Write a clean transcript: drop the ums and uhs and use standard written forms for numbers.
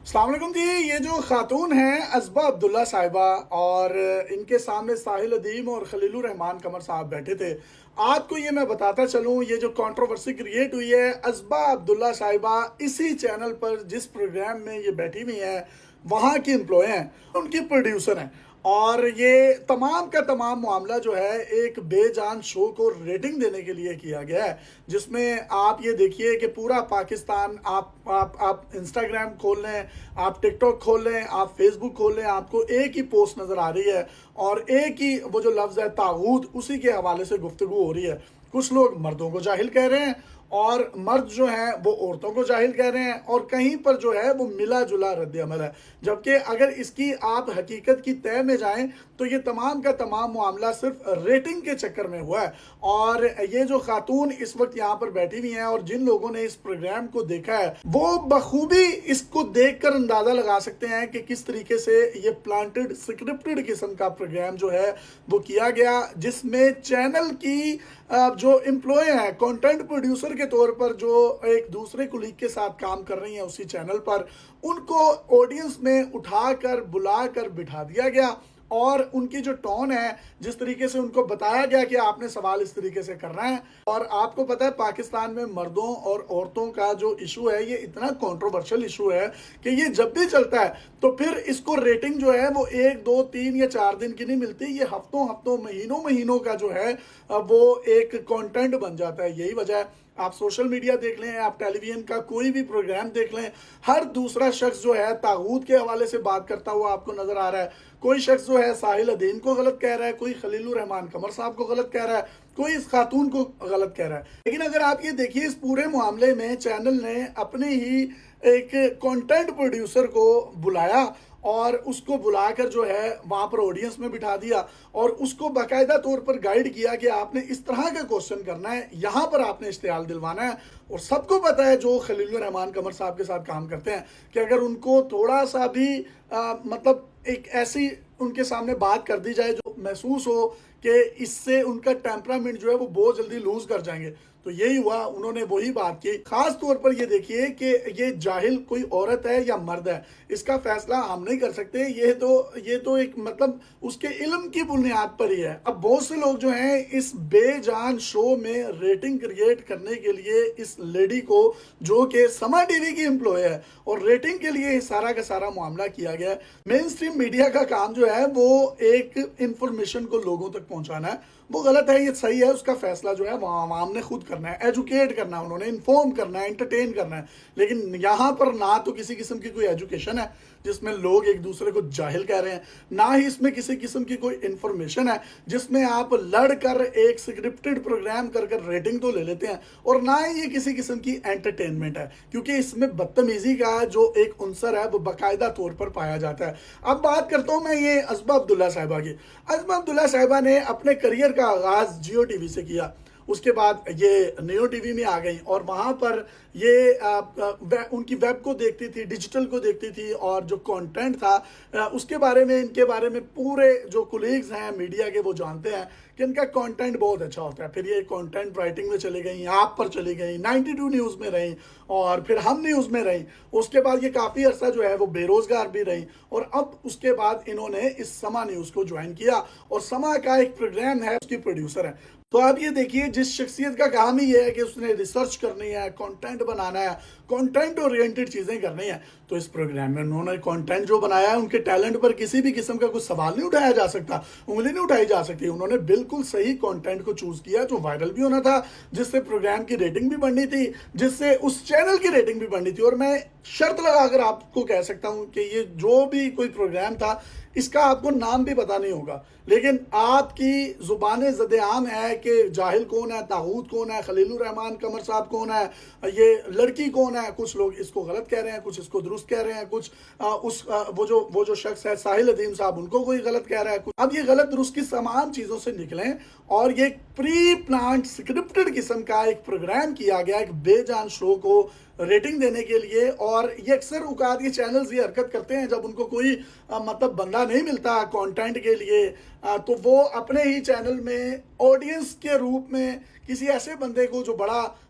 السلام علیکم جی. یہ جو خاتون ہیں ازبا عبداللہ صاحبہ اور ان کے سامنے ساحل ادیم اور خلیل الرحمان قمر صاحب بیٹھے تھے. آپ کو یہ میں بتاتا چلوں یہ جو کنٹروورسی کریٹ ہوئی ہے ازبا عبداللہ صاحبہ اسی چینل پر جس پروگرام میں یہ بیٹھی ہوئی ہیں وہاں کی امپلائی ہیں, ان کی پروڈیوسر ہیں. اور یہ تمام کا تمام معاملہ جو ہے ایک بے جان شو کو ریٹنگ دینے کے لیے کیا گیا ہے, جس میں آپ یہ دیکھیے کہ پورا پاکستان آپ انسٹاگرام کھول لیں, آپ ٹک ٹاک کھول لیں, آپ فیس بک کھول لیں, آپ کو ایک ہی پوسٹ نظر آ رہی ہے اور ایک ہی وہ جو لفظ ہے طاغوت اسی کے حوالے سے گفتگو ہو رہی ہے. کچھ لوگ مردوں کو جاہل کہہ رہے ہیں اور مرد جو ہیں وہ عورتوں کو جاہل کہہ رہے ہیں, اور کہیں پر جو ہے وہ ملا جلا رد عمل ہے. جبکہ اگر اس کی آپ حقیقت کی تہ میں جائیں تو یہ تمام کا تمام معاملہ صرف ریٹنگ کے چکر میں ہوا ہے. اور یہ جو خاتون اس وقت یہاں پر بیٹھی ہوئی ہیں اور جن لوگوں نے اس پروگرام کو دیکھا ہے وہ بخوبی اس کو دیکھ کر اندازہ لگا سکتے ہیں کہ کس طریقے سے یہ پلانٹڈ سکرپٹڈ قسم کا پروگرام جو ہے وہ کیا گیا, جس میں چینل کی جو امپلائی ہیں کنٹینٹ پروڈیوسر کے طور پر جو ایک دوسرے کولیگ کے ساتھ کام کر رہی ہیں اسی چینل پر, ان کو آڈینس میں اٹھا کر بلا کر بٹھا دیا گیا. اور ان کی جو ٹون ہے, جس طریقے سے ان کو بتایا گیا کہ آپ نے سوال اس طریقے سے کرنا ہے. اور آپ کو پتہ ہے پاکستان میں مردوں اور عورتوں کا جو ایشو ہے یہ اتنا کنٹروورشل ایشو ہے کہ یہ جب بھی چلتا ہے تو پھر اس کو ریٹنگ جو ہے وہ 1 2 3 یا 4 دن کی نہیں ملتی, یہ ہفتوں ہفتوں مہینوں کا جو ہے وہ ایک کانٹینٹ بن جاتا ہے. یہی وجہ ہے, آپ سوشل میڈیا دیکھ لیں, آپ ٹیلی ویژن کا کوئی بھی پروگرام دیکھ لیں, ہر دوسرا شخص جو ہے طاغوت کے حوالے سے بات کرتا ہوا آپ کو نظر آ رہا ہے. کوئی شخص جو ہے ساحل ادین کو غلط کہہ رہا ہے, کوئی خلیل الرحمان قمر صاحب کو غلط کہہ رہا ہے, کوئی اس خاتون کو غلط کہہ رہا ہے. لیکن اگر آپ یہ دیکھیے اس پورے معاملے میں چینل نے اپنے ہی ایک کنٹینٹ پروڈیوسر کو بلایا اور اس کو بلا کر جو ہے وہاں پر آڈینس میں بٹھا دیا اور اس کو باقاعدہ طور پر گائیڈ کیا کہ آپ نے اس طرح کا کوسچن کرنا ہے, یہاں پر آپ نے اشتعال دلوانا ہے. اور سب کو پتا ہے جو خلیل الرحمان قمر صاحب کے ساتھ کام کرتے ہیں کہ اگر ان کو تھوڑا سا بھی مطلب ایک ایسی ان کے سامنے بات کر دی جائے جو محسوس ہو کہ اس سے ان کا ٹیمپرامنٹ جو ہے وہ بہت جلدی لوز کر جائیں گے, تو یہی ہوا, انہوں نے وہی بات کی. خاص طور پر یہ دیکھیے کہ یہ جاہل کوئی عورت ہے یا مرد ہے اس کا فیصلہ ہم نہیں کر سکتے, یہ تو ایک مطلب اس کے علم کی بنیاد پر ہی ہے. اب بہت سے لوگ جو ہیں اس بے جان شو میں ریٹنگ کریٹ کرنے کے لیے اس لیڈی کو جو کہ سما ٹی وی کی امپلائی ہے اور ریٹنگ کے لیے سارا کا سارا معاملہ کیا گیا ہے. مین سٹریم میڈیا کا کام جو ہے وہ ایک انفارمیشن کو لوگوں تک پہنچانا ہے, وہ غلط ہے یہ صحیح ہے, اس کا فیصلہ جو ہے وہ عوام نے خود کرنا ہے, ایجوکیٹ کرنا ہے, انہوں نے انفارم کرنا ہے, انٹرٹین کرنا ہے. لیکن یہاں پر نہ تو کسی قسم کی کوئی ایجوکیشن ہے جس میں لوگ ایک دوسرے کو جاہل کہہ رہے ہیں, نہ ہی اس میں کسی قسم کی کوئی انفارمیشن ہے جس میں آپ لڑ کر ایک سکرپٹڈ پروگرام کر ریٹنگ تو لے لیتے ہیں, اور نہ ہی یہ کسی قسم کی انٹرٹینمنٹ ہے کیونکہ اس میں بدتمیزی کا جو ایک عنصر ہے وہ باقاعدہ طور پر پایا جاتا ہے. اب بات کرتا ہوں میں یہ ازبا عبداللہ صاحبہ کی. ازبا عبداللہ صاحبہ نے اپنے کریئر کا آغاز جیو ٹی وی سے کیا, اس کے بعد یہ نیو ٹی وی میں آ گئیں اور وہاں پر یہ ان کی ویب کو دیکھتی تھی, ڈیجیٹل کو دیکھتی تھی, اور جو کانٹینٹ تھا اس کے بارے میں, ان کے بارے میں پورے جو کولیگز ہیں میڈیا کے وہ جانتے ہیں کہ ان کا کانٹینٹ بہت اچھا ہوتا ہے. پھر یہ کانٹینٹ رائٹنگ میں چلی گئیں, آپ پر چلی گئیں, 92 نیوز میں رہیں اور پھر ہم نیوز میں رہیں. اس کے بعد یہ کافی عرصہ جو ہے وہ بے روزگار بھی رہیں اور اب اس کے بعد انہوں نے اس سما نیوز کو جوائن کیا اور سما کا ایک پروگرام ہے اس کی پروڈیوسر ہے. تو آپ یہ دیکھیے جس شخصیت کا کام ہی یہ ہے کہ اس نے ریسرچ کرنی ہے, کانٹینٹ بنانا ہے, کانٹینٹ اورینٹڈ چیزیں کرنی ہیں, تو اس پروگرام میں انہوں نے کانٹینٹ جو بنایا ہے ان کے ٹیلنٹ پر کسی بھی قسم کا کوئی سوال نہیں اٹھایا جا سکتا, انگلی نہیں اٹھائی جا سکتی. انہوں نے بالکل صحیح کانٹینٹ کو چوز کیا جو وائرل بھی ہونا تھا, جس سے پروگرام کی ریٹنگ بھی بڑھنی تھی, جس سے اس چینل کی ریٹنگ بھی بڑھنی تھی. اور میں شرط لگا کر آپ کو کہہ سکتا ہوں کہ یہ جو بھی کوئی پروگرام تھا اس کا آپ کو نام بھی پتا نہیں ہوگا, لیکن آپ کی زبان زد عام ہے کہ جاہل کون ہے, طاغوت کون ہے, خلیل الرحمان قمر صاحب کون ہے, یہ لڑکی کون ہے. کچھ لوگ اس کو غلط کہہ رہے ہیں, کچھ اس کو درست کہہ رہے ہیں, کچھ وہ جو شخص ہے ساحل ادیم صاحب ان کو کوئی غلط کہہ رہا ہے. اب یہ غلط درست کی تمام چیزوں سے نکلیں اور یہ پری پلانٹ سکرپٹڈ قسم کا ایک پروگرام کیا گیا ایک بے جان شو کو ریٹنگ دینے کے لیے. اور یہ اکثر اوقات یہ چینلز یہ حرکت کرتے ہیں جب ان کو کوئی مطلب بندہ نہیں ملتا کانٹینٹ کے لیے تو وہ اپنے ہی چینل میں آڈینس کے روپ میں کسی ایسے بندے کو جو بڑا